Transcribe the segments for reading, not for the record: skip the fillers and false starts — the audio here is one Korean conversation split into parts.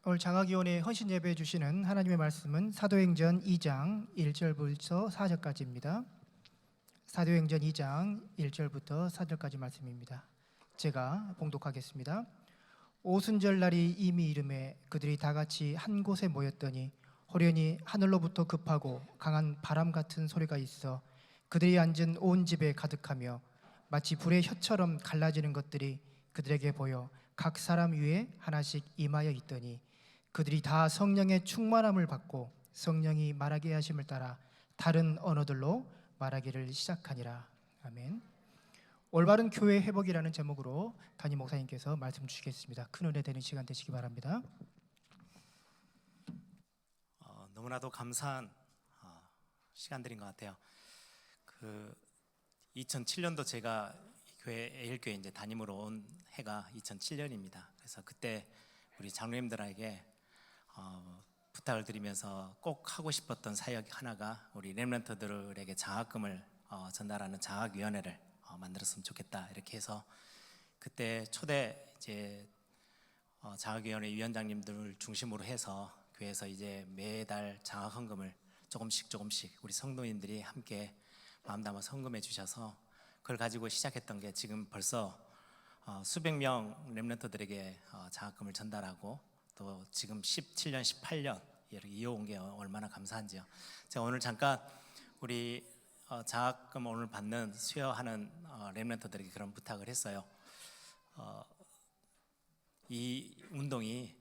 오늘 장학위원회 헌신 예배해 주시는 하나님의 말씀은 사도행전 2장 1절부터 4절까지입니다. 사도행전 2장 1절부터 4절까지 말씀입니다. 제가 봉독하겠습니다. 오순절 날이 이미 이르매 그들이 다 같이 한 곳에 모였더니 호련히 하늘로부터 급하고 강한 바람 같은 소리가 있어 그들이 앉은 온 집에 가득하며 마치 불의 혀처럼 갈라지는 것들이 그들에게 보여 각 사람 위에 하나씩 임하여 있더니 그들이 다 성령의 충만함을 받고 성령이 말하게 하심을 따라 다른 언어들로 말하기를 시작하니라. 아멘. 올바른 교회 회복이라는 제목으로 담임 목사님께서 말씀 주시겠습니다. 큰 은혜 되는 시간 되시기 바랍니다. 너무나도 감사한 시간들인 것 같아요. 2007년도 제가 교회 에일교회 이제 담임으로 온 해가 2007년입니다. 그래서 그때 우리 장로님들에게 부탁을 드리면서 꼭 하고 싶었던 사역 하나가 우리 렘넌트들에게 장학금을 전달하는 장학위원회를 만들었으면 좋겠다 이렇게 해서 그때 초대 이제 장학위원회 위원장님들을 중심으로 해서 교회에서 이제 매달 장학헌금을 조금씩 우리 성도님들이 함께 마음 담아 헌금해 주셔서 그걸 가지고 시작했던 게 지금 벌써 수백 명 렘넌트들에게 장학금을 전달하고 또 지금 17년, 18년 이렇게 이어온 게 얼마나 감사한지요. 제가 오늘 잠깐 우리 장학금 오늘 받는 수여하는 렘넌트들에게 그런 부탁을 했어요. 이 운동이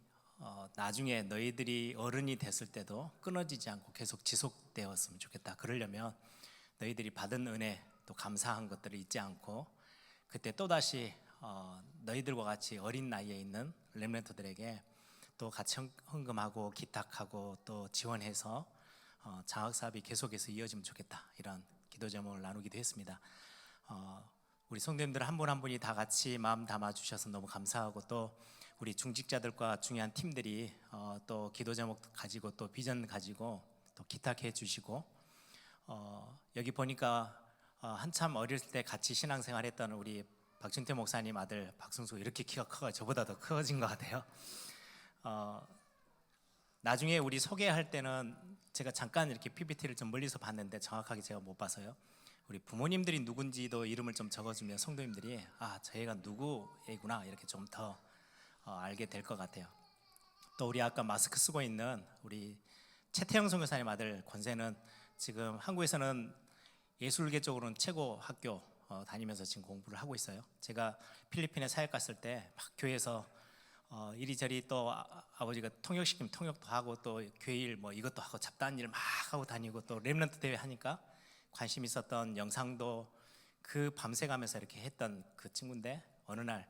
나중에 너희들이 어른이 됐을 때도 끊어지지 않고 계속 지속되었으면 좋겠다. 그러려면 너희들이 받은 은혜 또 감사한 것들을 잊지 않고 그때 또다시 너희들과 같이 어린 나이에 있는 렘넌트들에게 또 같이 헌금하고 기탁하고 또 지원해서 장학사업이 계속해서 이어지면 좋겠다 이런 기도 제목을 나누기도 했습니다. 우리 성도님들 한 분 한 분이 다 같이 마음 담아 주셔서 너무 감사하고 또 우리 중직자들과 중요한 팀들이 또 기도 제목 가지고 또 비전 가지고 또 기탁해 주시고 여기 보니까 한참 어릴 때 같이 신앙생활했던 우리 박준태 목사님 아들 박승수 이렇게 키가 커가 저보다 더 커진 것 같아요. 나중에 우리 소개할 때는 제가 잠깐 이렇게 PPT를 좀 멀리서 봤는데 정확하게 제가 못 봐서요. 우리 부모님들이 누군지도 이름을 좀 적어주면 성도님들이 저희가 누구 애구나 이렇게 좀 더 알게 될 것 같아요. 또 우리 아까 마스크 쓰고 있는 우리 최태영 선교사님 아들 권세는 지금 한국에서는 예술계 쪽으로는 최고 학교 다니면서 지금 공부를 하고 있어요. 제가 필리핀에 사역 갔을 때 막 교회에서 이리저리 또 아버지가 통역시키면 통역도 하고 또 교회일 뭐 이것도 하고 잡다한 일 막 하고 다니고 또 렘넌트 대회 하니까 관심 있었던 영상도 그 밤새 가면서 이렇게 했던 그 친구인데 어느 날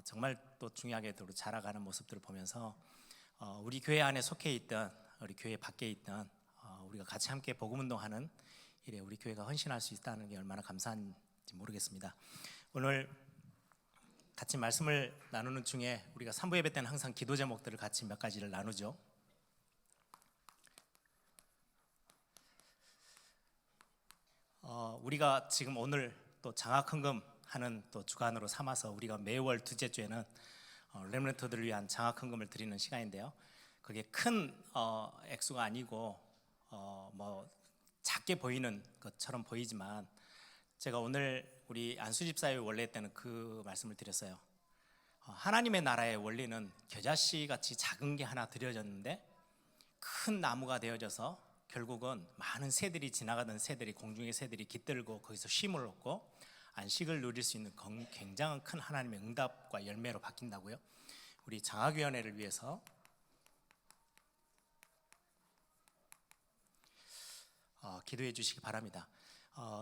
정말 또 중요하게도 자라가는 모습들을 보면서 우리 교회 안에 속해 있던 우리 교회 밖에 있던 우리가 같이 함께 복음운동하는 일에 우리 교회가 헌신할 수 있다는 게 얼마나 감사한지 모르겠습니다. 오늘 같이 말씀을 나누는 중에 우리가 3부 예배 때는 항상 기도 제목들을 같이 몇 가지를 나누죠. 우리가 지금 오늘 또 장학헌금 하는 또 주간으로 삼아서 우리가 매월 둘째 주에는 렘넌트들을 위한 장학헌금을 드리는 시간인데요. 그게 큰 액수가 아니고 뭐 작게 보이는 것처럼 보이지만 제가 오늘 우리 안수집사의 원래 때는 그 말씀을 드렸어요. 하나님의 나라의 원리는 겨자씨 같이 작은 게 하나 드려졌는데 큰 나무가 되어져서 결국은 많은 새들이 지나가던 새들이 공중의 새들이 깃들고 거기서 쉼을 얻고 안식을 누릴 수 있는 굉장한 큰 하나님의 응답과 열매로 바뀐다고요. 우리 장학위원회를 위해서 기도해 주시기 바랍니다.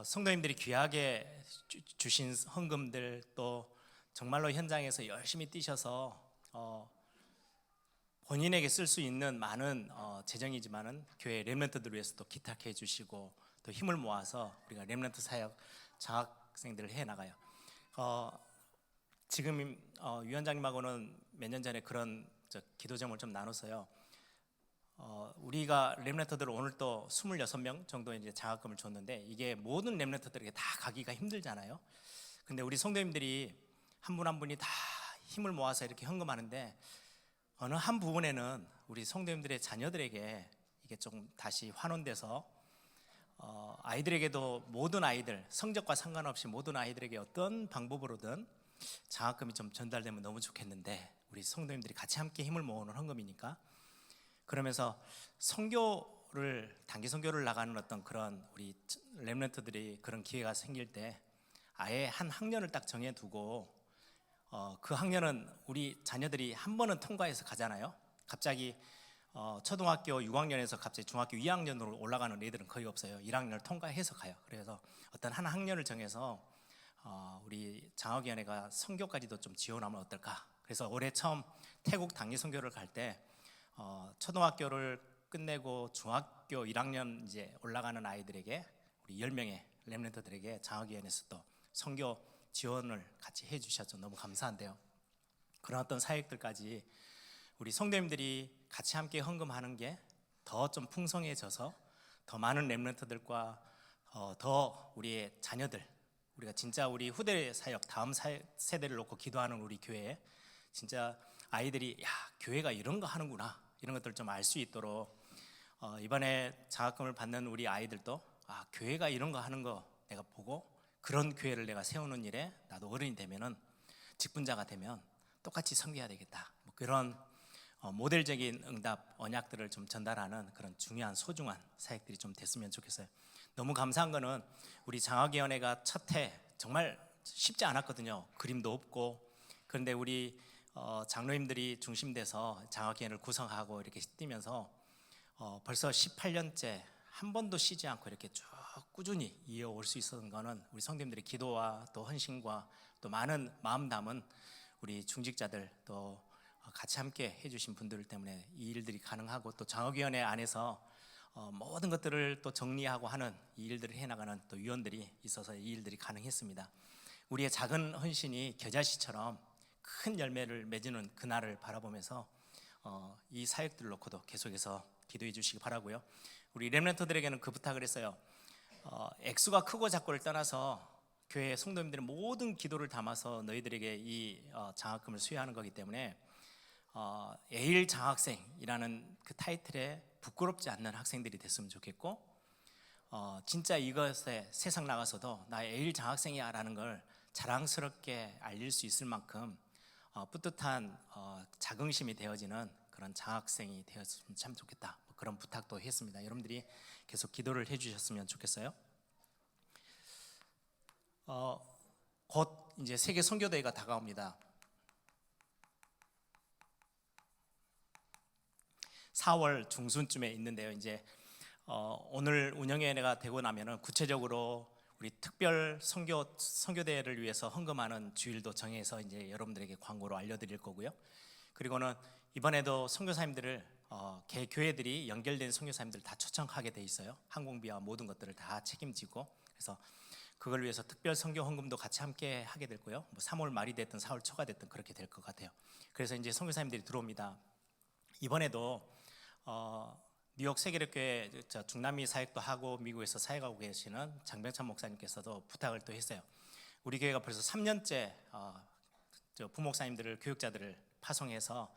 성도님들이 귀하게 주신 헌금들 또 정말로 현장에서 열심히 뛰셔서 본인에게 쓸 수 있는 많은 재정이지만은 교회 렘넌트들을 위해서 또 기탁해 주시고 또 힘을 모아서 우리가 렘넌트 사역 장학생들을 해 나가요. 지금 위원장님하고는 몇 년 전에 그런 기도 제목을 좀 나눴어요. 우리가 렘넌트들 오늘 또 26명 정도 이제 장학금을 줬는데 이게 모든 렘넌트들에게 다 가기가 힘들잖아요. 근데 우리 성도님들이 한 분 한 분이 다 힘을 모아서 이렇게 헌금하는데 어느 한 부분에는 우리 성도님들의 자녀들에게 이게 좀 다시 환원돼서 아이들에게도 모든 아이들 성적과 상관없이 모든 아이들에게 어떤 방법으로든 장학금이 좀 전달되면 너무 좋겠는데 우리 성도님들이 같이 함께 힘을 모으는 헌금이니까 그러면서 선교를 단기 선교를 나가는 어떤 그런 우리 렘넌트들이 그런 기회가 생길 때 아예 한 학년을 딱 정해두고 그 학년은 우리 자녀들이 한 번은 통과해서 가잖아요. 갑자기 초등학교 6학년에서 갑자기 중학교 2학년으로 올라가는 애들은 거의 없어요. 1학년을 통과해서 가요. 그래서 어떤 한 학년을 정해서 우리 장학위원회가 선교까지도 좀 지원하면 어떨까? 그래서 올해 처음 태국 단기 선교를 갈 때 초등학교를 끝내고 중학교 1학년 이제 올라가는 아이들에게 우리 10명의 렘넌트들에게 장학위원회에서 또 선교 지원을 같이 해주셔서 너무 감사한데요. 그런 어떤 사역들까지 우리 성도님들이 같이 함께 헌금하는 게 더 좀 풍성해져서 더 많은 렘넌트들과 더 우리의 자녀들, 우리가 진짜 우리 후대 사역 다음 세대를 놓고 기도하는 우리 교회에 진짜 아이들이 야 교회가 이런 거 하는구나 이런 것들을 좀 알 수 있도록 이번에 장학금을 받는 우리 아이들도 아 교회가 이런 거 하는 거 내가 보고 그런 교회를 내가 세우는 일에 나도 어른이 되면은 직분자가 되면 똑같이 섬겨야 되겠다. 뭐 그런 모델적인 응답 언약들을 좀 전달하는 그런 중요한 소중한 사역들이 좀 됐으면 좋겠어요. 너무 감사한 거는 우리 장학위원회가 첫 해 정말 쉽지 않았거든요. 그림도 없고 그런데 우리 장로님들이 중심돼서 장학위원회를 구성하고 이렇게 뛰면서 벌써 18년째 한 번도 쉬지 않고 이렇게 쭉 꾸준히 이어올 수 있었던 거는 우리 성도님들의 기도와 또 헌신과 또 많은 마음 담은 우리 중직자들 또 같이 함께 해주신 분들 때문에 이 일들이 가능하고 또 장학위원회 안에서 모든 것들을 또 정리하고 하는 이 일들을 해나가는 또 위원들이 있어서 이 일들이 가능했습니다. 우리의 작은 헌신이 겨자씨처럼 큰 열매를 맺는 그날을 바라보면서 이 사역들을 놓고도 계속해서 기도해 주시기 바라고요. 우리 렘넌트들에게는 그 부탁을 했어요. 액수가 크고 작고를 떠나서 교회 성도님들의 모든 기도를 담아서 너희들에게 이 장학금을 수여하는 거기 때문에 에일 장학생이라는 그 타이틀에 부끄럽지 않는 학생들이 됐으면 좋겠고 진짜 이것에 세상 나가서도 나 에일 장학생이야 라는 걸 자랑스럽게 알릴 수 있을 만큼 뿌듯한 자긍심이 되어지는 그런 장학생이 되었으면 참 좋겠다. 뭐 그런 부탁도 했습니다. 여러분들이 계속 기도를 해주셨으면 좋겠어요. 곧 이제 세계 선교대회가 다가옵니다. 4월 중순쯤에 있는데요. 이제 오늘 운영위원회가 되고 나면은 구체적으로 우리 특별 선교대회를 위해서 헌금하는 주일도 정해서 이제 여러분들에게 광고로 알려드릴 거고요. 그리고는 이번에도 선교사님들을 개 교회들이 연결된 선교사님들 다 초청하게 돼 있어요. 항공비와 모든 것들을 다 책임지고 그래서 그걸 위해서 특별 선교 헌금도 같이 함께 하게 될 거고요. 뭐 3월 말이 됐든 4월 초가 됐든 그렇게 될 것 같아요. 그래서 이제 선교사님들이 들어옵니다. 이번에도 뉴욕 세계력교회 중남미 사역도 하고 미국에서 사역하고 계시는 장병찬 목사님께서도 부탁을 또 했어요. 우리 교회가 벌써 3년째 부목사님들을 교육자들을 파송해서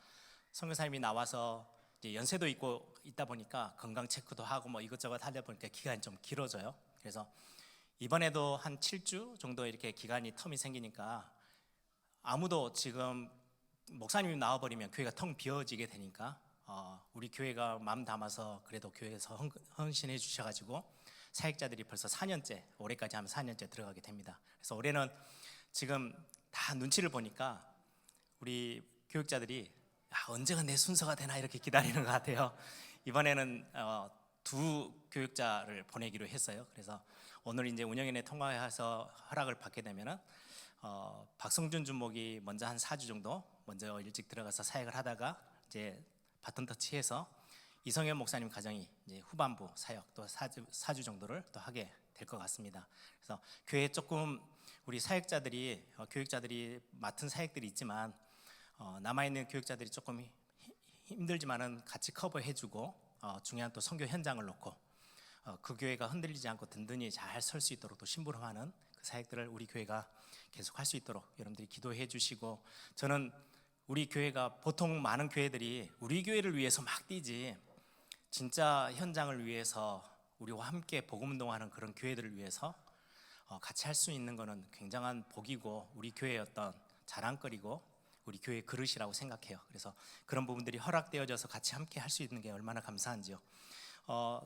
선교사님이 나와서 이제 연세도 있고 있다 보니까 건강 체크도 하고 뭐 이것저것 하다 보니까 기간이 좀 길어져요. 그래서 이번에도 한 7주 정도 이렇게 기간이 텀이 생기니까 아무도 지금 목사님이 나와버리면 교회가 텅 비어지게 되니까 우리 교회가 마음 담아서 그래도 교회에서 헌신해 주셔가지고 사역자들이 벌써 4년째 올해까지 하면 4년째 들어가게 됩니다. 그래서 올해는 지금 다 눈치를 보니까 우리 교육자들이 언제가 내 순서가 되나 이렇게 기다리는 것 같아요. 이번에는 두 교육자를 보내기로 했어요. 그래서 오늘 이제 운영위원회 통과해서 허락을 받게 되면은 박성준 주목이 먼저 한 4주 정도 먼저 일찍 들어가서 사역을 하다가 이제 바톤 터치해서 이성현 목사님 가정이 이제 후반부 사역 또 4주 정도를 또 하게 될 것 같습니다. 그래서 교회 조금 우리 사역자들이 교육자들이 맡은 사역들이 있지만 남아 있는 교육자들이 조금 힘들지만은 같이 커버해주고 중요한 또 선교 현장을 놓고 그 교회가 흔들리지 않고 든든히 잘 설 수 있도록 또 심부름하는 그 사역들을 우리 교회가 계속 할 수 있도록 여러분들이 기도해 주시고 저는 우리 교회가 보통 많은 교회들이 우리 교회를 위해서 막 뛰지, 진짜 현장을 위해서 우리와 함께 복음 운동하는 그런 교회들을 위해서 같이 할 수 있는 것은 굉장한 복이고 우리 교회의 어떤 자랑거리고 우리 교회의 그릇이라고 생각해요. 그래서 그런 부분들이 허락되어져서 같이 함께 할 수 있는 게 얼마나 감사한지요.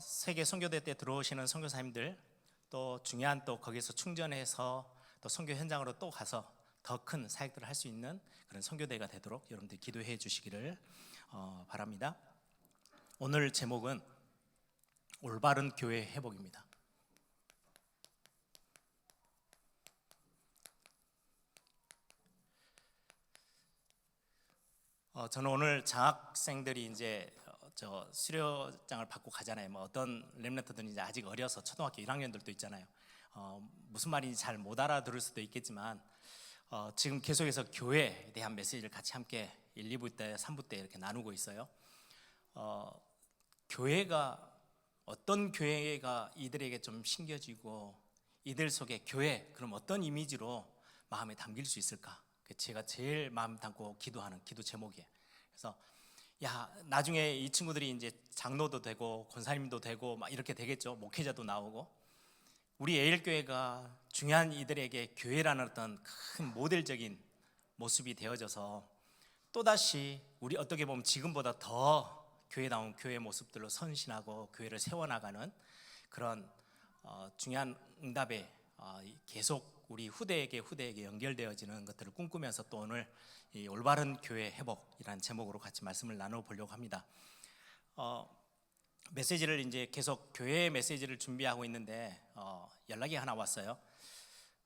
세계 선교대 때 들어오시는 선교사님들, 또 중요한 또 거기서 충전해서 또 선교 현장으로 또 가서 더 큰 사역들을 할 수 있는 그런 선교대가 되도록 여러분들 기도해 주시기를 바랍니다. 오늘 제목은 올바른 교회 회복입니다. 저는 오늘 장학생들이 이제 저 수료장을 받고 가잖아요. 뭐 어떤 렘넌트들은 이제 아직 어려서 초등학교 1학년들도 있잖아요. 무슨 말인지 잘 못 알아들을 수도 있겠지만 지금 계속해서 교회에 대한 메시지를 같이 함께 1, 2부 때, 3부 때 이렇게 나누고 있어요. 교회가 어떤 교회가 이들에게 좀 신겨지고 이들 속에 교회 그럼 어떤 이미지로 마음에 담길 수 있을까? 제가 제일 마음 담고 기도하는 기도 제목이에요. 그래서 나중에 이 친구들이 이제 장로도 되고 권사님도 되고 막 이렇게 되겠죠. 목회자도 나오고 우리 에일교회가 중요한 이들에게 교회라는 어떤 큰 모델적인 모습이 되어져서 또다시 우리 어떻게 보면 지금보다 더 교회다운 교회 모습들로 선신하고 교회를 세워나가는 그런 중요한 응답에 계속 우리 후대에게 연결되어지는 것들을 꿈꾸면서 또 오늘 이 올바른 교회 회복이라는 제목으로 같이 말씀을 나눠보려고 합니다. 메시지를 이제 계속 교회 메시지를 준비하고 있는데 연락이 하나 왔어요.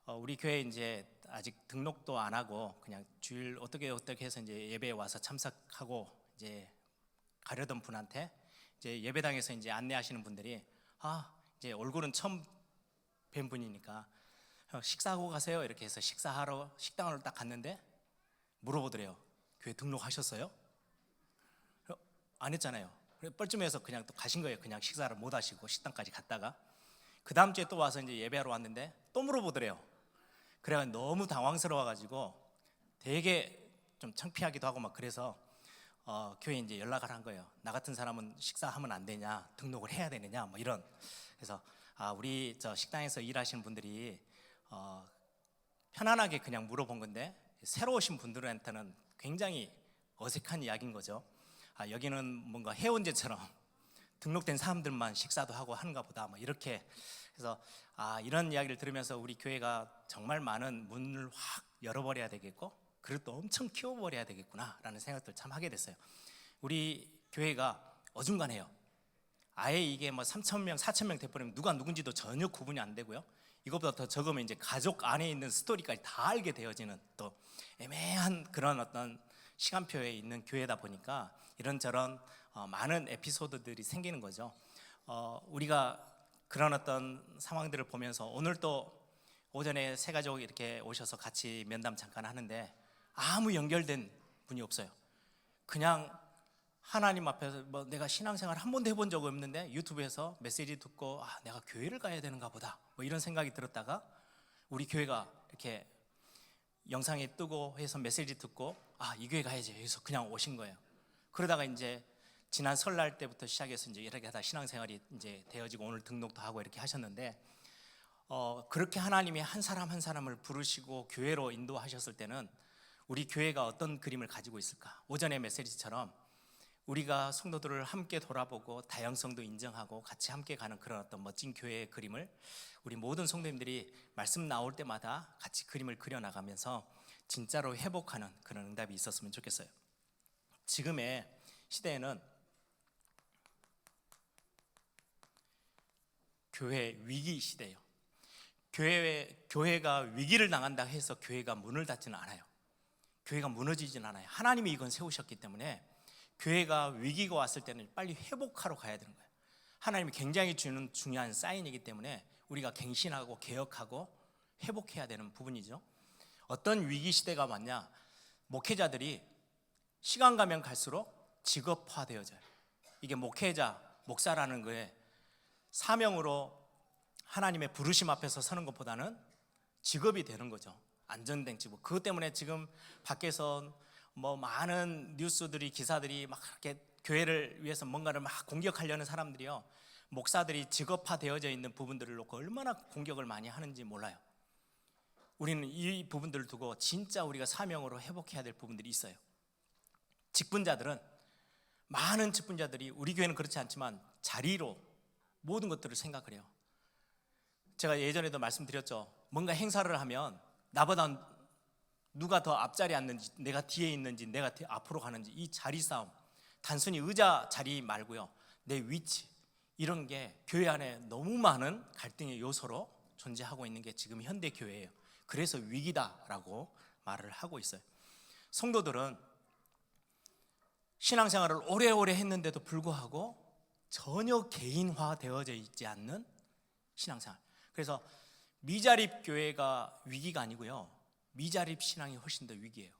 우리 교회 이제 아직 등록도 안 하고 그냥 주일 어떻게 해서 이제 예배에 와서 참석하고 이제 가려던 분한테 이제 예배당에서 이제 안내하시는 분들이 이제 얼굴은 처음 뵌 분이니까 식사하고 가세요 이렇게 해서 식사하러 식당을 딱 갔는데 물어보더래요. 교회 등록하셨어요? 안 했잖아요. 뻘쭘해서 그냥 또 가신 거예요. 그냥 식사를 못 하시고 식당까지 갔다가 그 다음 주에 또 와서 이제 예배하러 왔는데 또 물어보더래요. 그래가 너무 당황스러워가지고 되게 좀 창피하기도 하고 막 그래서 교회에 이제 연락을 한 거예요. 나 같은 사람은 식사하면 안 되냐, 등록을 해야 되느냐, 뭐 이런. 그래서 우리 저 식당에서 일하시는 분들이 편안하게 그냥 물어본 건데 새로 오신 분들한테는 굉장히 어색한 이야기인 거죠. 여기는 뭔가 해운제처럼 등록된 사람들만 식사도 하고 하는가 보다 뭐 이렇게. 그래서 이런 이야기를 들으면서 우리 교회가 정말 많은 문을 확 열어버려야 되겠고 그릇도 엄청 키워버려야 되겠구나라는 생각들 참 하게 됐어요. 우리 교회가 어중간해요. 아예 이게 뭐 3,000명, 4,000명 돼버리면 누가 누군지도 전혀 구분이 안 되고요. 이것보다 더 적으면 이제 가족 안에 있는 스토리까지 다 알게 되어지는 또 애매한 그런 어떤 시간표에 있는 교회다 보니까 이런저런 많은 에피소드들이 생기는 거죠. 우리가 그런 어떤 상황들을 보면서 오늘 또 오전에 세 가족 이렇게 오셔서 같이 면담 잠깐 하는데 아무 연결된 분이 없어요. 그냥 하나님 앞에서 뭐 내가 신앙생활 한 번도 해본 적 없는데 유튜브에서 메시지 듣고 내가 교회를 가야 되는가 보다 뭐 이런 생각이 들었다가 우리 교회가 이렇게 영상에 뜨고 해서 메시지 듣고 이 교회 가야지 해서 그냥 오신 거예요. 그러다가 이제 지난 설날 때부터 시작해서 이제 이렇게 하다 신앙생활이 이제 되어지고 오늘 등록도 하고 이렇게 하셨는데 그렇게 하나님이 한 사람 한 사람을 부르시고 교회로 인도하셨을 때는 우리 교회가 어떤 그림을 가지고 있을까? 오전의 메시지처럼 우리가 성도들을 함께 돌아보고 다양성도 인정하고 같이 함께 가는 그런 어떤 멋진 교회의 그림을 우리 모든 성도님들이 말씀 나올 때마다 같이 그림을 그려나가면서 진짜로 회복하는 그런 응답이 있었으면 좋겠어요. 지금의 시대에는 교회 위기 시대예요. 교회가 위기를 당한다 해서 교회가 문을 닫지는 않아요. 교회가 무너지지는 않아요. 하나님이 이건 세우셨기 때문에 교회가 위기가 왔을 때는 빨리 회복하러 가야 되는 거예요. 하나님이 굉장히 주는 중요한 사인이기 때문에 우리가 갱신하고 개혁하고 회복해야 되는 부분이죠. 어떤 위기 시대가 왔냐? 목회자들이 시간 가면 갈수록 직업화되어져요. 이게 목회자, 목사라는 거에 사명으로 하나님의 부르심 앞에서 서는 것보다는 직업이 되는 거죠. 안전된 직업. 그것 때문에 지금 밖에서 뭐 많은 뉴스들이 기사들이 막 이렇게 교회를 위해서 뭔가를 막 공격하려는 사람들이요, 목사들이 직업화되어져 있는 부분들을 놓고 얼마나 공격을 많이 하는지 몰라요. 우리는 이 부분들을 두고 진짜 우리가 사명으로 회복해야 될 부분들이 있어요. 직분자들은, 많은 직분자들이, 우리 교회는 그렇지 않지만 자리로 모든 것들을 생각을 해요. 제가 예전에도 말씀드렸죠. 뭔가 행사를 하면 나보다 누가 더 앞자리에 앉는지, 내가 뒤에 있는지, 내가 앞으로 가는지, 이 자리 싸움, 단순히 의자 자리 말고요, 내 위치, 이런 게 교회 안에 너무 많은 갈등의 요소로 존재하고 있는 게 지금 현대 교회예요. 그래서 위기다라고 말을 하고 있어요. 성도들은 신앙생활을 오래오래 했는데도 불구하고 전혀 개인화되어져 있지 않는 신앙생활. 그래서 미자립 교회가 위기가 아니고요, 미자립 신앙이 훨씬 더 위기예요.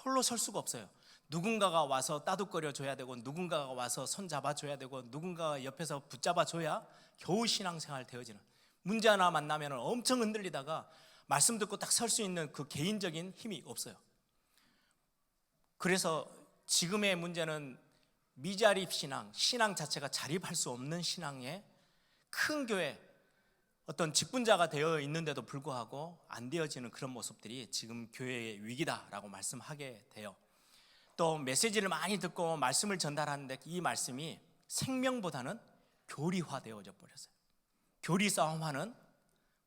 홀로 설 수가 없어요. 누군가가 와서 따둑거려 줘야 되고, 누군가가 와서 손 잡아줘야 되고, 누군가가 옆에서 붙잡아 줘야 겨우 신앙생활 되어지는, 문제 하나 만나면 엄청 흔들리다가 말씀 듣고 딱 설 수 있는 그 개인적인 힘이 없어요. 그래서 지금의 문제는 미자립 신앙, 신앙 자체가 자립할 수 없는 신앙의 큰 교회, 어떤 직분자가 되어 있는데도 불구하고 안 되어지는 그런 모습들이 지금 교회의 위기다라고 말씀하게 돼요. 또 메시지를 많이 듣고 말씀을 전달하는데 이 말씀이 생명보다는 교리화되어져 버렸어요. 교리 싸움하는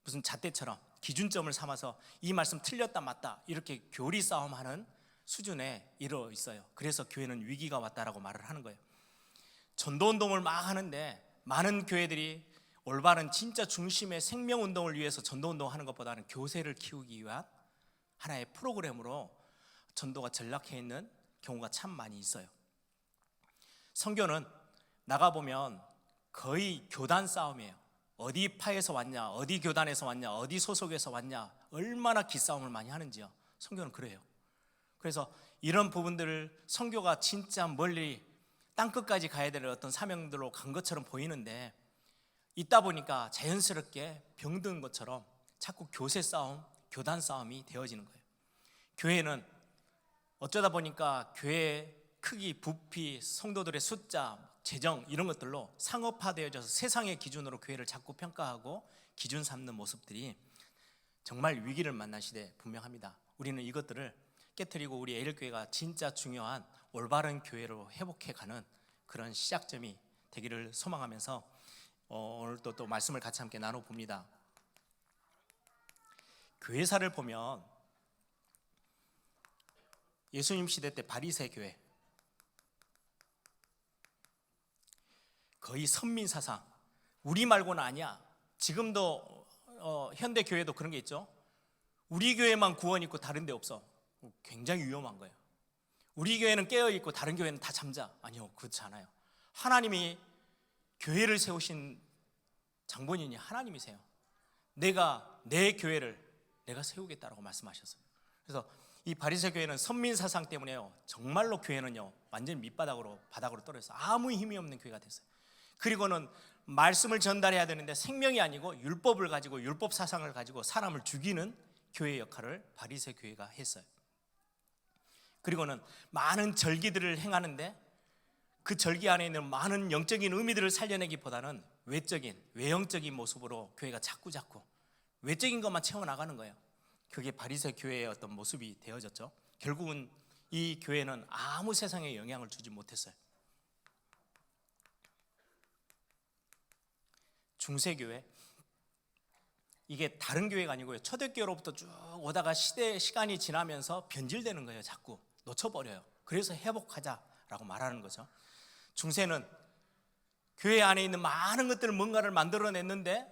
무슨 잣대처럼 기준점을 삼아서 이 말씀 틀렸다 맞다 이렇게 교리 싸움하는 수준에 이르러 있어요. 그래서 교회는 위기가 왔다라고 말을 하는 거예요. 전도운동을 막 하는데 많은 교회들이 올바른 진짜 중심의 생명운동을 위해서 전도운동 하는 것보다는 교세를 키우기 위한 하나의 프로그램으로 전도가 전락해 있는 경우가 참 많이 있어요. 선교는 나가보면 거의 교단 싸움이에요. 어디 파에서 왔냐, 어디 교단에서 왔냐, 어디 소속에서 왔냐, 얼마나 기싸움을 많이 하는지요. 선교는 그래요. 그래서 이런 부분들을 선교가 진짜 멀리 땅끝까지 가야 되는 어떤 사명들로 간 것처럼 보이는데, 있다 보니까 자연스럽게 병든 것처럼 자꾸 교세 싸움, 교단 싸움이 되어지는 거예요. 교회는 어쩌다 보니까 교회의 크기, 부피, 성도들의 숫자, 재정 이런 것들로 상업화되어져서 세상의 기준으로 교회를 자꾸 평가하고 기준 삼는 모습들이 정말 위기를 만난 시대에 분명합니다. 우리는 이것들을 깨트리고 우리 에일교회가 진짜 중요한 올바른 교회로 회복해가는 그런 시작점이 되기를 소망하면서 오늘 또 말씀을 같이 함께 나눠봅니다. 교회사를 보면 예수님 시대 때 바리새 교회, 거의 선민사상, 우리 말고는 아니야. 지금도 현대 교회도 그런 게 있죠. 우리 교회만 구원 있고 다른 데 없어. 굉장히 위험한 거예요. 우리 교회는 깨어 있고 다른 교회는 다 잠자. 아니요, 그렇지 않아요. 하나님이 교회를 세우신 장본인이 하나님이세요. 내가 내 교회를 내가 세우겠다라고 말씀하셨어요. 그래서 이 바리새 교회는 선민 사상 때문에요, 정말로 교회는요 완전 밑바닥으로 바닥으로 떨어져서 아무 힘이 없는 교회가 됐어요. 그리고는 말씀을 전달해야 되는데 생명이 아니고 율법을 가지고, 율법 사상을 가지고 사람을 죽이는 교회 역할을 바리새 교회가 했어요. 그리고는 많은 절기들을 행하는데 그 절기 안에 있는 많은 영적인 의미들을 살려내기보다는 외형적인 모습으로 교회가 자꾸 외적인 것만 채워나가는 거예요. 그게 바리새 교회의 어떤 모습이 되어졌죠. 결국은 이 교회는 아무 세상에 영향을 주지 못했어요. 중세교회, 이게 다른 교회가 아니고요, 초대교회로부터 쭉 오다가 시간이 지나면서 변질되는 거예요. 자꾸 놓쳐버려요. 그래서 회복하자라고 말하는 거죠. 중세는 교회 안에 있는 많은 것들을 뭔가를 만들어냈는데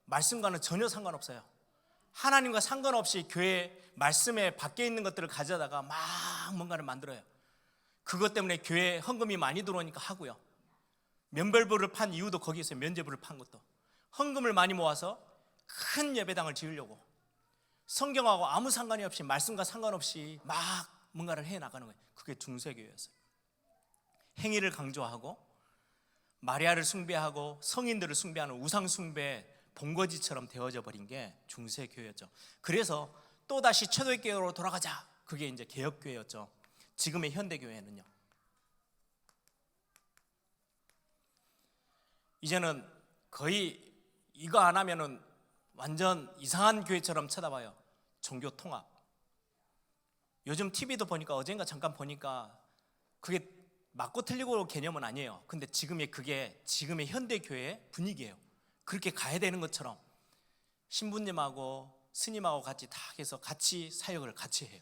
말씀과는 전혀 상관없어요. 하나님과 상관없이 교회 말씀에 밖에 있는 것들을 가져다가 막 뭔가를 만들어요. 그것 때문에 교회에 헌금이 많이 들어오니까 하고요, 면벌부를 판 이유도 거기 있어요. 면제부를 판 것도 헌금을 많이 모아서 큰 예배당을 지으려고, 성경하고 아무 상관이 없이, 말씀과 상관없이 막 뭔가를 해나가는 거예요. 그게 중세교회였어요. 행위를 강조하고 마리아를 숭배하고 성인들을 숭배하는 우상 숭배 본거지처럼 되어져 버린 게 중세교회였죠. 그래서 또다시 초대교회로 돌아가자, 그게 이제 개혁교회였죠. 지금의 현대교회는요. 이제는 거의 이거 안 하면은 완전 이상한 교회처럼 쳐다봐요. 종교 통합. 요즘 TV도 보니까 어젠가 잠깐 보니까 그게 맞고 틀리고 개념은 아니에요. 근데 그게 지금의 현대교회의 분위기예요. 그렇게 가야 되는 것처럼 신부님하고 스님하고 같이 다 해서 같이 사역을 같이 해요.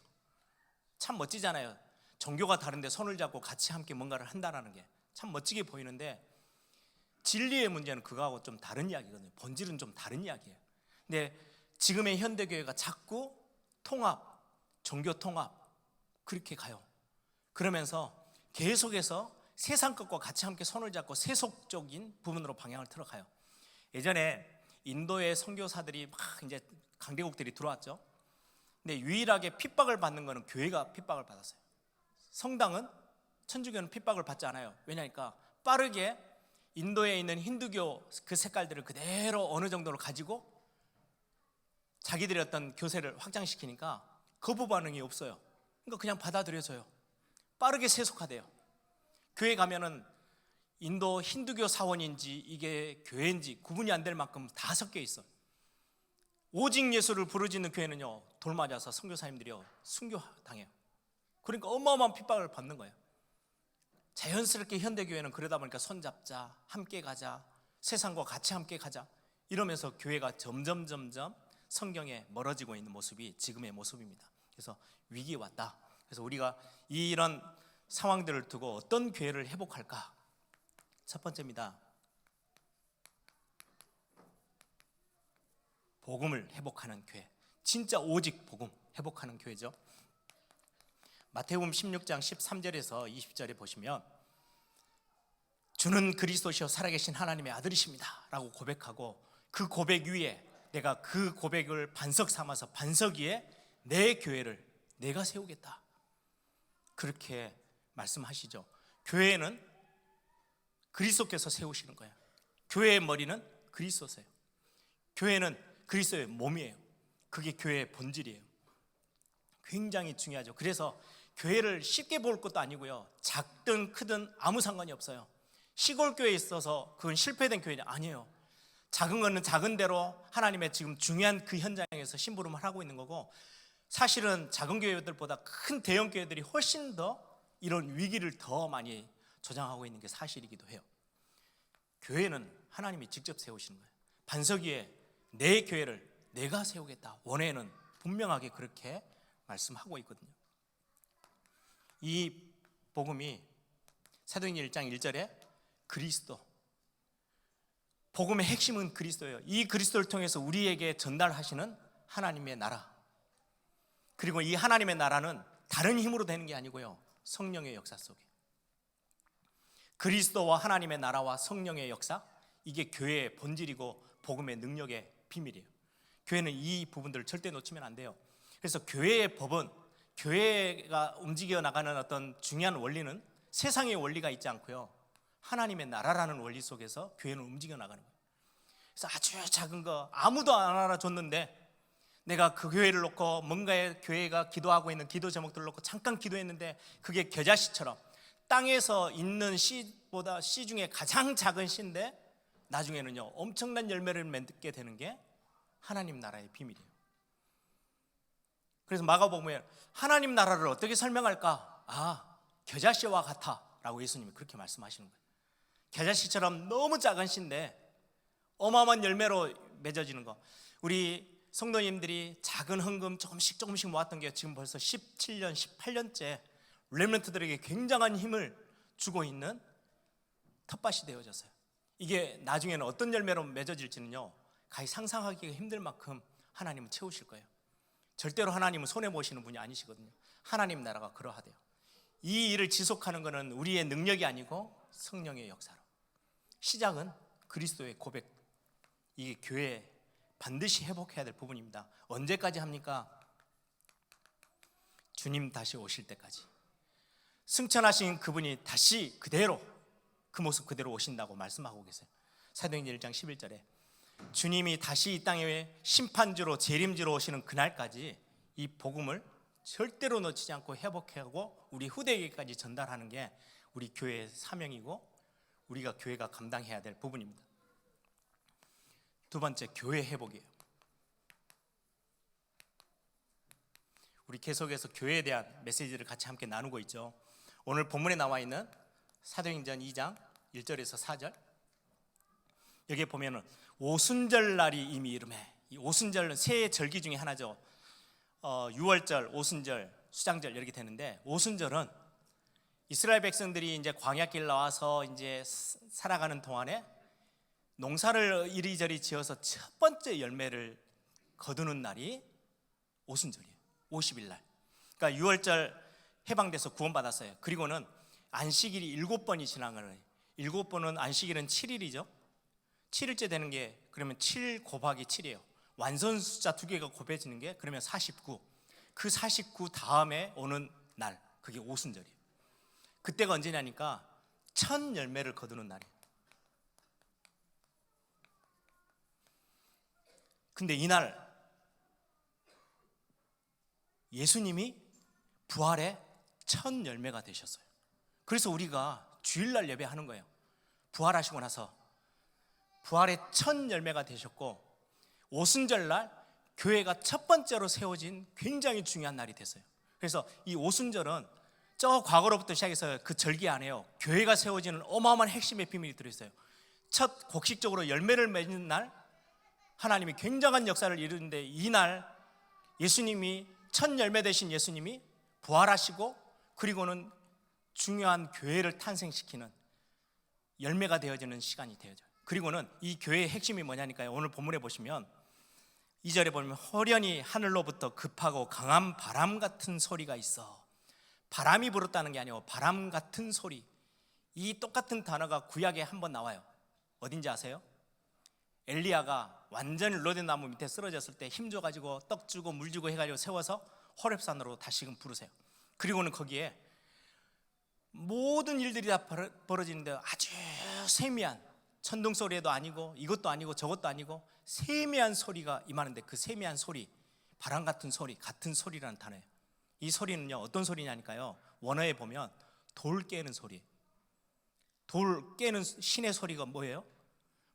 참 멋지잖아요. 종교가 다른데 손을 잡고 같이 함께 뭔가를 한다는 게 참 멋지게 보이는데 진리의 문제는 그거하고 좀 다른 이야기거든요. 본질은 좀 다른 이야기예요. 근데 지금의 현대교회가 자꾸 통합, 종교 통합 그렇게 가요. 그러면서 계속해서 세상 것과 같이 함께 손을 잡고 세속적인 부분으로 방향을 틀어가요. 예전에 인도의 선교사들이 막 이제 강대국들이 들어왔죠. 근데 유일하게 핍박을 받는 거는 교회가 핍박을 받았어요. 성당은 천주교는 핍박을 받지 않아요. 왜냐니까 빠르게 인도에 있는 힌두교 그 색깔들을 그대로 어느 정도로 가지고 자기들의 어떤 교세를 확장시키니까 거부 반응이 없어요. 그러니까 그냥 받아들여져요. 빠르게 세속화돼요. 교회 가면은 인도 힌두교 사원인지 이게 교회인지 구분이 안 될 만큼 다 섞여 있어. 오직 예수를 부르짖는 교회는요, 돌 맞아서 선교사님들이요 순교당해요. 그러니까 어마어마한 핍박을 받는 거예요. 자연스럽게 현대교회는 그러다 보니까 손잡자, 함께 가자, 세상과 같이 함께 가자 이러면서 교회가 점점 성경에 멀어지고 있는 모습이 지금의 모습입니다. 그래서 위기 왔다. 그래서 우리가 이런 상황들을 두고 어떤 교회를 회복할까? 첫 번째입니다. 복음을 회복하는 교회. 진짜 오직 복음 회복하는 교회죠. 마태복음 16장 13절에서 20절에 보시면 주는 그리스도시요 살아계신 하나님의 아들이십니다 라고 고백하고 그 고백 위에 내가 그 고백을 반석 삼아서 반석 위에 내 교회를 내가 세우겠다 그렇게 말씀하시죠. 교회는 그리스도께서 세우시는 거예요. 교회의 머리는 그리스도세요. 교회는 그리스도의 몸이에요. 그게 교회의 본질이에요. 굉장히 중요하죠. 그래서 교회를 쉽게 볼 것도 아니고요, 작든 크든 아무 상관이 없어요. 시골 교회에 있어서 그건 실패된 교회는 아니에요. 작은 거는 작은 대로 하나님의 지금 중요한 그 현장에서 심부름을 하고 있는 거고, 사실은 작은 교회들보다 큰 대형 교회들이 훨씬 더 이런 위기를 더 많이 조장하고 있는 게 사실이기도 해요. 교회는 하나님이 직접 세우시는 거예요. 반석 위에 내 교회를 내가 세우겠다. 원회는 분명하게 그렇게 말씀하고 있거든요. 이 복음이 사도행전 1장 1절에 그리스도, 복음의 핵심은 그리스도예요. 이 그리스도를 통해서 우리에게 전달하시는 하나님의 나라, 그리고 이 하나님의 나라는 다른 힘으로 되는 게 아니고요, 성령의 역사 속에 그리스도와 하나님의 나라와 성령의 역사, 이게 교회의 본질이고 복음의 능력의 비밀이에요. 교회는 이 부분들을 절대 놓치면 안 돼요. 그래서 교회의 법은, 교회가 움직여 나가는 어떤 중요한 원리는 세상의 원리가 있지 않고요, 하나님의 나라라는 원리 속에서 교회는 움직여 나가는 거예요. 그래서 아주 작은 거 아무도 안 알아줬는데 내가 그 교회를 놓고 뭔가의 교회가 기도하고 있는 기도 제목들을 놓고 잠깐 기도했는데 그게 겨자씨처럼 땅에서 있는 씨보다 씨 중에 가장 작은 씨인데 나중에는요 엄청난 열매를 맺게 되는 게 하나님 나라의 비밀이에요. 그래서 마가복음에 하나님 나라를 어떻게 설명할까? 겨자씨와 같아 라고 예수님이 그렇게 말씀하시는 거예요. 겨자씨처럼 너무 작은 씨인데 어마어마한 열매로 맺어지는 거. 우리 성도님들이 작은 헌금 조금씩 모았던 게 지금 벌써 17년, 18년째 렘넌트들에게 굉장한 힘을 주고 있는 텃밭이 되어졌어요. 이게 나중에는 어떤 열매로 맺어질지는요 가히 상상하기가 힘들 만큼 하나님은 채우실 거예요. 절대로 하나님은 손해보시는 분이 아니시거든요. 하나님 나라가 그러하대요. 이 일을 지속하는 것은 우리의 능력이 아니고 성령의 역사로, 시작은 그리스도의 고백, 이게 교회에 반드시 회복해야 될 부분입니다. 언제까지 합니까? 주님 다시 오실 때까지. 승천하신 그분이 다시 그대로 그 모습 그대로 오신다고 말씀하고 계세요. 사도행전 1장 11절에 주님이 다시 이 땅에 심판주로 재림주로 오시는 그날까지 이 복음을 절대로 놓치지 않고 회복하고 우리 후대에게까지 전달하는 게 우리 교회의 사명이고 우리가 교회가 감당해야 될 부분입니다. 두 번째, 교회 회복이에요. 우리 계속해서 교회에 대한 메시지를 같이 함께 나누고 있죠. 오늘 본문에 나와 있는 사도행전 2장 1절에서 4절, 여기에 보면은 오순절 날이 이미 이름해. 이 오순절은 세 절기 중에 하나죠. 6월절, 오순절, 수장절 이렇게 되는데, 오순절은 이스라엘 백성들이 이제 광야길 나와서 이제 살아가는 동안에 농사를 이리저리 지어서 첫 번째 열매를 거두는 날이 오순절이에요. 50일 날. 그러니까 6월절 해방돼서 구원받았어요. 그리고는 안식일이 7번이 지난 거예요. 7번은 안식일은 7일이죠. 7일째 되는 게 그러면 7 곱하기 7이에요. 완선 숫자 두 개가 곱해지는 게 그러면 49. 그 49 다음에 오는 날, 그게 오순절이에요. 그때가 언제냐니까 첫 열매를 거두는 날이에요. 근데 이날 예수님이 부활의 첫 열매가 되셨어요. 그래서 우리가 주일날 예배하는 거예요. 부활하시고 나서 부활의 첫 열매가 되셨고, 오순절날 교회가 첫 번째로 세워진 굉장히 중요한 날이 됐어요. 그래서 이 오순절은 저 과거로부터 시작해서 그 절기 안에요, 교회가 세워지는 어마어마한 핵심의 비밀이 들어있어요. 첫 곡식적으로 열매를 맺는 날, 하나님이 굉장한 역사를 이루는데, 이날 예수님이 첫 열매 되신 예수님이 부활하시고, 그리고는 중요한 교회를 탄생시키는 열매가 되어지는 시간이 되어져요. 그리고는 이 교회의 핵심이 뭐냐니까요. 오늘 본문에 보시면 2절에 보면 호련히 하늘로부터 급하고 강한 바람 같은 소리가 있어. 바람이 불었다는 게 아니고 바람 같은 소리. 이 똑같은 단어가 구약에 한번 나와요. 어딘지 아세요? 엘리야가 완전히 로된 나무 밑에 쓰러졌을 때 힘줘가지고 떡 주고 물 주고 해가지고 세워서 호렙산으로 다시금 부르세요. 그리고는 거기에 모든 일들이 다 벌어지는데 아주 세미한, 천둥 소리도 아니고 이것도 아니고 저것도 아니고 세미한 소리가 임하는데, 그 세미한 소리, 바람 같은 소리, 같은 소리라는 단어예요. 이 소리는요 어떤 소리냐니까요, 원어에 보면 돌 깨는 소리. 돌 깨는 신의 소리가 뭐예요?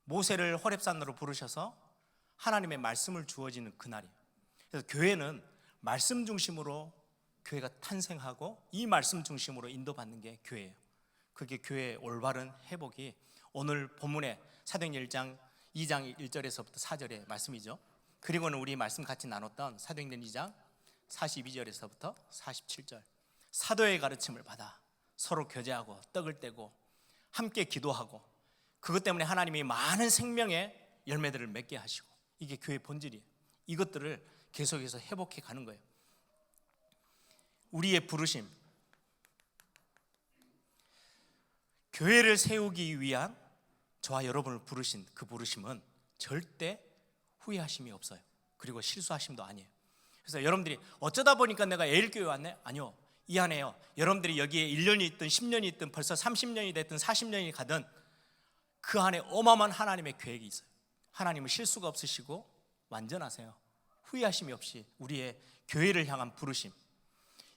모세를 호렙산으로 부르셔서 하나님의 말씀을 주어지는 그날이에요. 그래서 교회는 말씀 중심으로 교회가 탄생하고 이 말씀 중심으로 인도받는 게 교회예요. 그게 교회의 올바른 회복이 오늘 본문의 사도행전 2장 1절에서부터 4절의 말씀이죠. 그리고는 우리 말씀 같이 나눴던 사도행전 2장 42절에서부터 47절, 사도의 가르침을 받아 서로 교제하고 떡을 떼고 함께 기도하고, 그것 때문에 하나님이 많은 생명의 열매들을 맺게 하시고, 이게 교회의 본질이에요. 이것들을 계속해서 회복해 가는 거예요. 우리의 부르심, 교회를 세우기 위한 저와 여러분을 부르신 그 부르심은 절대 후회하심이 없어요. 그리고 실수하심도 아니에요. 그래서 여러분들이 어쩌다 보니까 내가 에일교회 왔네? 아니요. 이 안에요, 여러분들이 여기에 1년이 있든 10년이 있든 벌써 30년이 됐든 40년이 가든 그 안에 어마어마한 하나님의 계획이 있어요. 하나님은 실수가 없으시고 완전하세요. 후회하심이 없이 우리의 교회를 향한 부르심,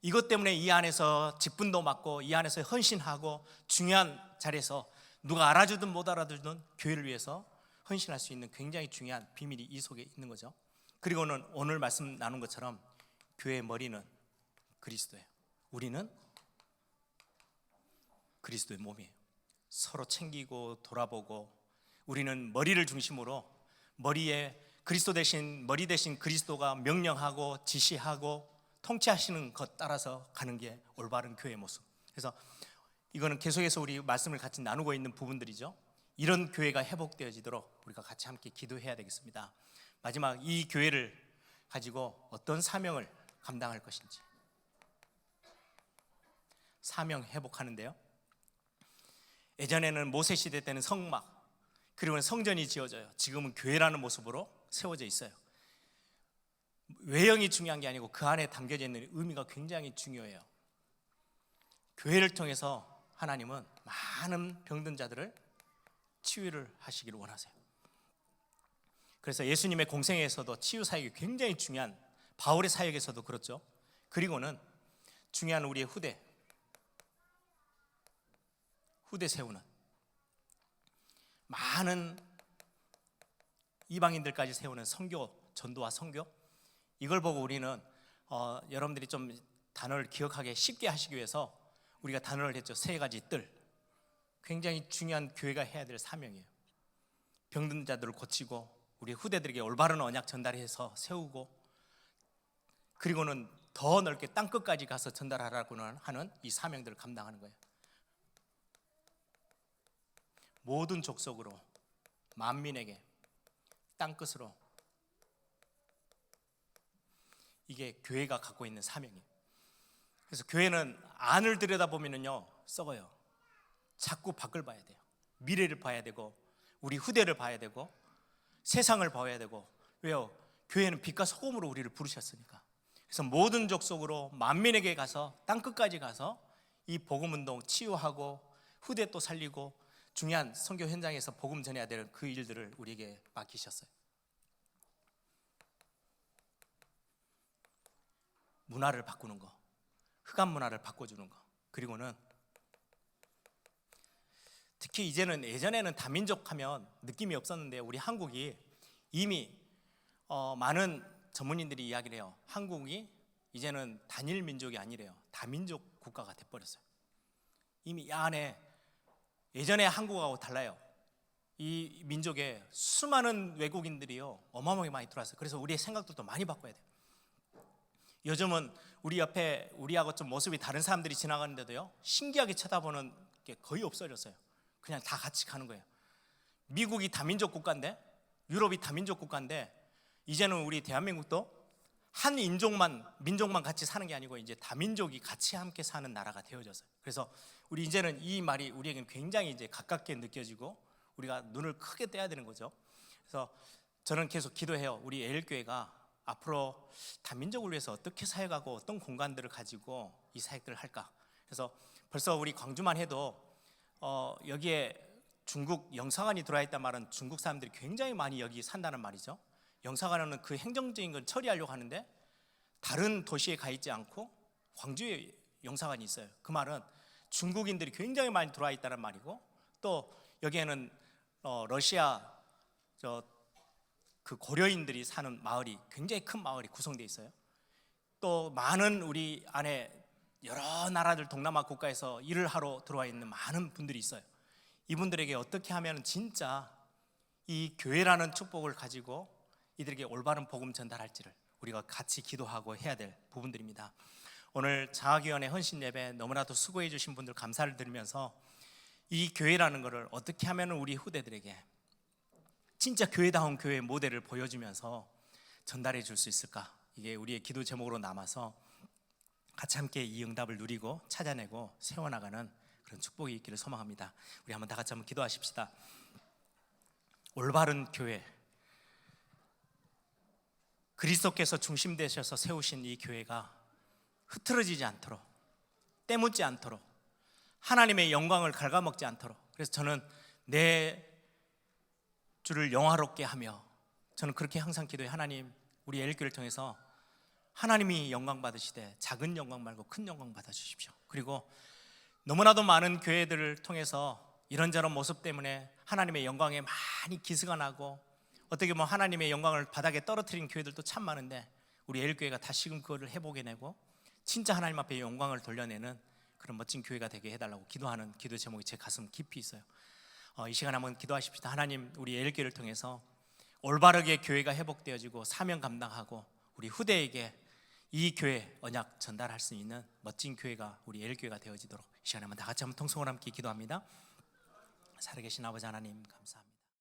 이것 때문에 이 안에서 직분도 맡고 이 안에서 헌신하고 중요한 자리에서 누가 알아주든 못 알아주든 교회를 위해서 헌신할 수 있는 굉장히 중요한 비밀이 이 속에 있는 거죠. 그리고는 오늘 말씀 나눈 것처럼 교회의 머리는 그리스도예요. 우리는 그리스도의 몸이에요. 서로 챙기고 돌아보고, 우리는 머리를 중심으로, 머리에 그리스도 대신 머리 대신 그리스도가 명령하고 지시하고 통치하시는 것 따라서 가는 게 올바른 교회의 모습. 그래서 이거는 계속해서 우리 말씀을 같이 나누고 있는 부분들이죠. 이런 교회가 회복되어지도록 우리가 같이 함께 기도해야 되겠습니다. 마지막, 이 교회를 가지고 어떤 사명을 감당할 것인지. 사명 회복하는데요, 예전에는 모세 시대 때는 성막, 그리고 성전이 지어져요. 지금은 교회라는 모습으로 세워져 있어요. 외형이 중요한 게 아니고 그 안에 담겨져 있는 의미가 굉장히 중요해요. 교회를 통해서 하나님은 많은 병든 자들을 치유를 하시기를 원하세요. 그래서 예수님의 공생에서도 치유 사역이 굉장히 중요한, 바울의 사역에서도 그렇죠. 그리고는 중요한 우리의 후대 세우는 많은 이방인들까지 세우는 선교, 전도와 선교, 이걸 보고 우리는 여러분들이 좀 단어를 기억하기 쉽게 하시기 위해서 우리가 단어를 했죠. 3가지 뜰. 굉장히 중요한 교회가 해야 될 사명이에요. 병든 자들을 고치고 우리 후대들에게 올바른 언약 전달해서 세우고, 그리고는 더 넓게 땅끝까지 가서 전달하라고 하는 이 사명들을 감당하는 거예요. 모든 족속으로 만민에게 땅끝으로, 이게 교회가 갖고 있는 사명이에요. 그래서 교회는 안을 들여다보면요 썩어요. 자꾸 밖을 봐야 돼요. 미래를 봐야 되고 우리 후대를 봐야 되고 세상을 봐야 되고. 왜요? 교회는 빛과 소금으로 우리를 부르셨으니까. 그래서 모든 족속으로 만민에게 가서 땅끝까지 가서 이 복음운동 치유하고 후대 또 살리고 중요한 선교 현장에서 복음 전해야 될 그 일들을 우리에게 맡기셨어요. 문화를 바꾸는 거, 흑암 문화를 바꿔주는 거, 그리고는 특히 이제는, 예전에는 다민족 하면 느낌이 없었는데 우리 한국이 이미 많은 전문인들이 이야기를 해요. 한국이 이제는 단일 민족이 아니래요. 다민족 국가가 돼버렸어요. 이미 이 안에, 예전에 한국하고 달라요. 이 민족에 수많은 외국인들이요 어마어마하게 많이 들어왔어요. 그래서 우리의 생각도 많이 바꿔야 돼요. 요즘은 우리 옆에 우리하고 좀 모습이 다른 사람들이 지나가는데도요 신기하게 쳐다보는 게 거의 없어졌어요. 그냥 다 같이 가는 거예요. 미국이 다민족 국가인데, 유럽이 다민족 국가인데, 이제는 우리 대한민국도 한 민족만 같이 사는 게 아니고 이제 다민족이 같이 함께 사는 나라가 되어졌어요. 그래서 우리 이제는 이 말이 우리에게는 굉장히 이제 가깝게 느껴지고 우리가 눈을 크게 떼야 되는 거죠. 그래서 저는 계속 기도해요. 우리 에일교회가 앞으로 다민족을 위해서 어떻게 사역하고 어떤 공간들을 가지고 이 사역들을 할까. 그래서 벌써 우리 광주만 해도 여기에 중국 영사관이 들어와 있단 말은 중국 사람들이 굉장히 많이 여기 산다는 말이죠. 영사관은 그 행정적인 걸 처리하려고 하는데 다른 도시에 가 있지 않고 광주에 영사관이 있어요. 그 말은 중국인들이 굉장히 많이 들어와 있다는 말이고, 또 여기에는 러시아 그 고려인들이 사는 마을이, 굉장히 큰 마을이 구성되어 있어요. 또 많은 우리 안에 여러 나라들 동남아 국가에서 일을 하러 들어와 있는 많은 분들이 있어요. 이분들에게 어떻게 하면 진짜 이 교회라는 축복을 가지고 이들에게 올바른 복음 전달할지를 우리가 같이 기도하고 해야 될 부분들입니다. 오늘 장학위원회 헌신 예배 너무나도 수고해 주신 분들 감사를 드리면서 이 교회라는 것을 어떻게 하면 우리 후대들에게 진짜 교회다운 교회 모델을 보여주면서 전달해 줄 수 있을까, 이게 우리의 기도 제목으로 남아서 같이 함께 이 응답을 누리고 찾아내고 세워나가는 그런 축복이 있기를 소망합니다. 우리 한번 다 같이 한번 기도하십시다. 올바른 교회, 그리스도께서 중심 되셔서 세우신 이 교회가 흐트러지지 않도록, 때묻지 않도록, 하나님의 영광을 갉아먹지 않도록, 그래서 저는 내 주를 영화롭게 하며, 저는 그렇게 항상 기도해. 하나님, 우리 에일교회를 통해서 하나님이 영광 받으시되 작은 영광 말고 큰 영광 받아주십시오. 그리고 너무나도 많은 교회들을 통해서 이런저런 모습 때문에 하나님의 영광에 많이 기스가 나고 어떻게 보면 하나님의 영광을 바닥에 떨어뜨린 교회들도 참 많은데, 우리 에일교회가 다시금 그거를 회복해 내고 진짜 하나님 앞에 영광을 돌려내는 그런 멋진 교회가 되게 해달라고 기도하는 기도 제목이 제 가슴 깊이 있어요. 이 시간 한번 기도하십시다. 하나님, 우리 에일교회를 통해서 올바르게 교회가 회복되어지고 사명 감당하고 우리 후대에게 이 교회 언약 전달할 수 있는 멋진 교회가 우리 에일교회가 되어지도록 이 시간에 한번 다 같이 한번 통성을 함께 기도합니다. 살아계신 아버지 하나님 감사합니다.